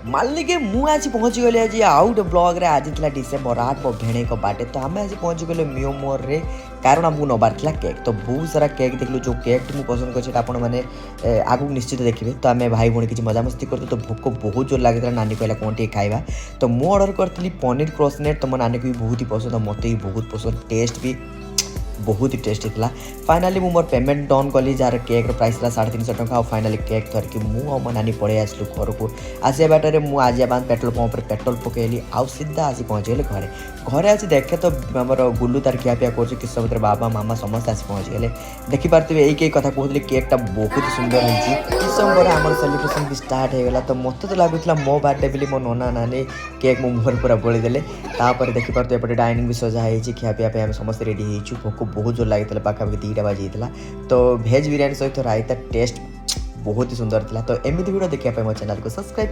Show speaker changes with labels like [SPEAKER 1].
[SPEAKER 1] मालिक मु आज पहुँची गली आज आउ गोटे ब्लग्रे आज था डिसेम्बर 8 मो भेणे बाटे तो आम आज पहुँची गले मिओ मोर रे कारण आमको नबार था केक तो बहुत सारा केक देखलु जो केक मुझे पसंद कर आप आगू निश्चित देखिए तो आम भाई भौणी किसी मजामस्ती करते तो भोक बहुत जोर लगी नानी कहला कौन टे खाଇବା तो मु ऑर्डर करी पनीर क्रॉसनेट तो मो नानी को भी बहुत ही पसंद मत भी बहुत पसंद टेस्ट भी बहुत ही टेस्टी था फाइनाली मोर पेमेंट डन कली जार केक प्राइस था 350 टंका और फाइनाली केक धरिकी मु मो नानी पड़े आसलु घर को आसिया बाटर मुझे आजिया बांध पेट्रोल पंप पर पेट्रोल पकईली आउ सीधा आसी पहुँचीगले घरे घरे आज देखे तो आमर गुलू तार खियापिया कर किसमत बाबा मामा समस्त आसी पहुँचीगले देखिपे यही कथा कहते केकटा बहुत ही सुंदर होती किस समय आम सेलिब्रेशन भी स्टार्ट होगा तो मत तो लगुला मो बर्थडे बोली मो नना नानी केक मो मुहर पूरा बोलीदेले तापर देखिपे एपटे डाइनिंग भी सजा होती खियापिया आम समस्त रेडी हो भोक बहुत जोर लगी पाखापाखि 2टा बाजी तो भेज बिरियानी सहित रायता टेस्ट बहुत ही सुंदर था तो एमती वीडियो देखिए मो चैनल को सब्सक्राइब